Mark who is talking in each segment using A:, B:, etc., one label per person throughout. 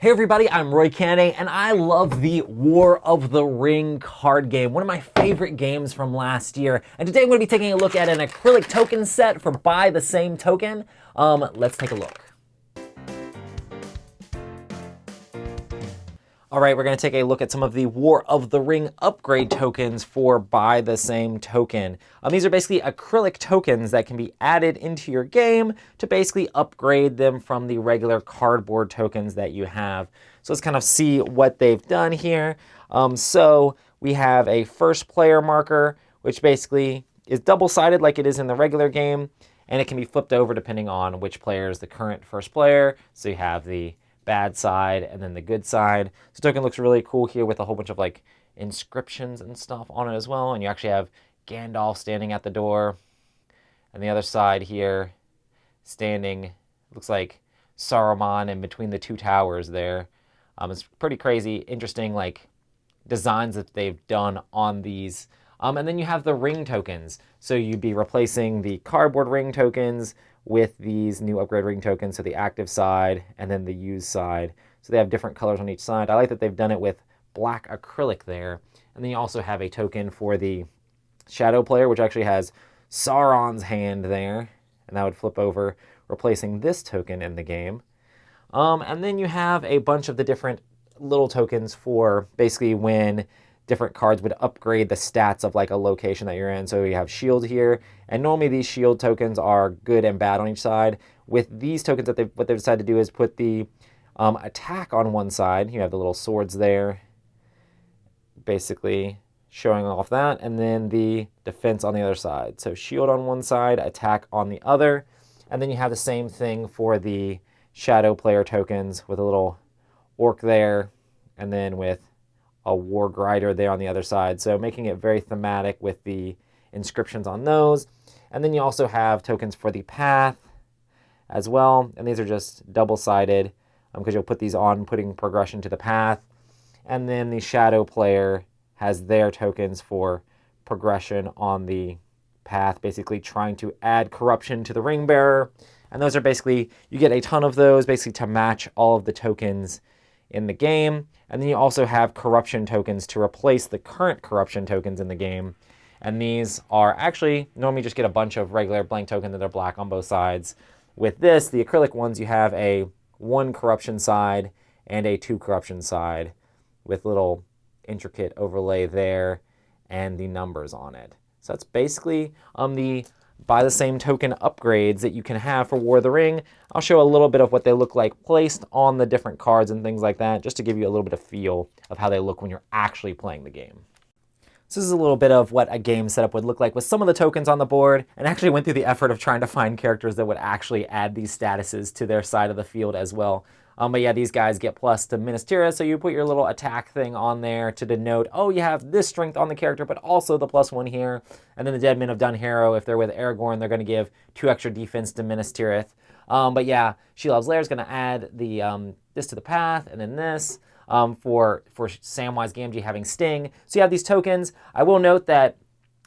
A: Hey everybody, I'm Roy Kennedy, and I love the War of the Ring card game, one of my favorite games from last year. And today I'm going to be taking a look at an acrylic token set for buy the same token. Let's take a look. All right, we're going to take a look at some of the War of the Ring upgrade tokens for buy the same token. These are basically acrylic tokens that can be added into your game to basically upgrade them from the regular cardboard tokens that you have. So let's kind of see what they've done here. So we have a first player marker, which basically is double-sided like it is in the regular game, and it can be flipped over depending on which player is the current first player. So you have the bad side and then the good side. So token looks really cool here with a whole bunch of like inscriptions and stuff on it as well. And you actually have Gandalf standing at the door. And the other side here, standing, looks like Saruman in between the two towers there. It's pretty crazy, interesting like designs that they've done on these. And then you have the ring tokens. So you'd be replacing the cardboard ring tokens with these new upgrade ring tokens, so the active side and then the used side. So they have different colors on each side. I like that they've done it with black acrylic there. And then you also have a token for the shadow player, which actually has Sauron's hand there. And that would flip over, replacing this token in the game. And then you have a bunch of the different little tokens for basically when different cards would upgrade the stats of like a location that you're in. So you have shield here, and normally these shield tokens are good and bad on each side. With these tokens, what they've decided to do is put the attack on one side. You have the little swords there, basically showing off that, and then the defense on the other side. So shield on one side, attack on the other, and then you have the same thing for the shadow player tokens with a little orc there, and then with a war grider there on the other side. So making it very thematic with the inscriptions on those. And then you also have tokens for the path as well. And these are just double-sided because you'll put these on, putting progression to the path. And then the shadow player has their tokens for progression on the path, basically trying to add corruption to the ring bearer. And those are basically, you get a ton of those basically to match all of the tokens in the game. And then you also have corruption tokens to replace the current corruption tokens in the game. And these are actually, normally just get a bunch of regular blank tokens that are black on both sides. With this, the acrylic ones, you have a 1 corruption side and a 2 corruption side with little intricate overlay there and the numbers on it. So that's basically the buy the same token upgrades that you can have for War of the Ring. I'll show a little bit of what they look like placed on the different cards and things like that, just to give you a little bit of feel of how they look when you're actually playing the game. So this is a little bit of what a game setup would look like with some of the tokens on the board, and actually went through the effort of trying to find characters that would actually add these statuses to their side of the field as well. But yeah, these guys get plus to Minas Tirith, so you put your little attack thing on there to denote, oh, you have this strength on the character, but also the +1 here. And then the Dead Men of Dunharrow, if they're with Aragorn, they're going to give 2 extra defense to Minas Tirith. But yeah, Shelob's Lair is going to add the this to the path, and then this for Samwise Gamgee having Sting. So you have these tokens. I will note that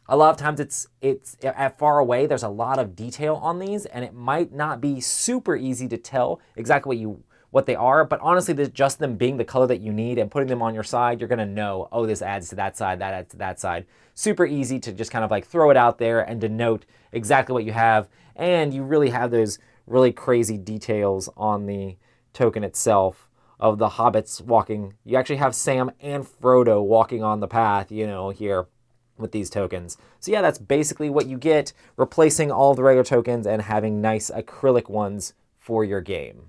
A: a lot of times it's at far away. There's a lot of detail on these, and it might not be super easy to tell exactly what they are, but honestly, just them being the color that you need and putting them on your side, you're gonna know, oh, this adds to that side, that adds to that side. Super easy to just kind of like throw it out there and denote exactly what you have, and you really have those really crazy details on the token itself of the hobbits walking. You actually have Sam and Frodo walking on the path, you know, here with these tokens. So yeah, that's basically what you get, replacing all the regular tokens and having nice acrylic ones for your game.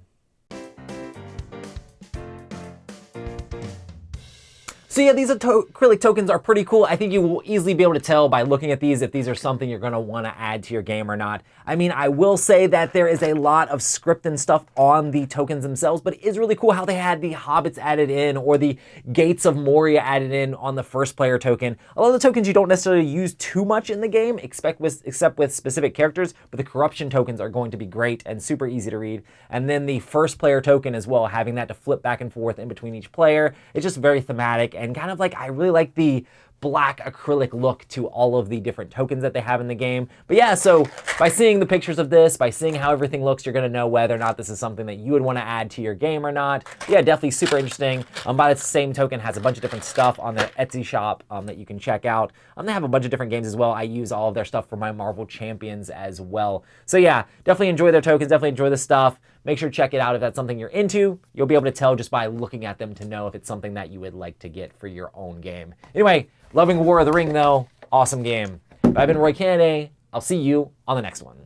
A: So yeah, these acrylic tokens are pretty cool. I think you will easily be able to tell by looking at these if these are something you're going to want to add to your game or not. I mean, I will say that there is a lot of script and stuff on the tokens themselves, but it is really cool how they had the hobbits added in or the Gates of Moria added in on the first player token. A lot of the tokens you don't necessarily use too much in the game, except with specific characters, but the corruption tokens are going to be great and super easy to read. And then the first player token as well, having that to flip back and forth in between each player. It's just very thematic and kind of like, I really like the black acrylic look to all of the different tokens that they have in the game. But yeah, so by seeing the pictures of this, by seeing how everything looks, you're gonna know whether or not this is something that you would wanna add to your game or not. Yeah, definitely super interesting. By the same token, has a bunch of different stuff on their Etsy shop that you can check out. They have a bunch of different games as well. I use all of their stuff for my Marvel Champions as well. So yeah, definitely enjoy their tokens, definitely enjoy this stuff. Make sure to check it out if that's something you're into. You'll be able to tell just by looking at them to know if it's something that you would like to get for your own game. Anyway, loving War of the Ring though, awesome game. But I've been Roy Kennedy. I'll see you on the next one.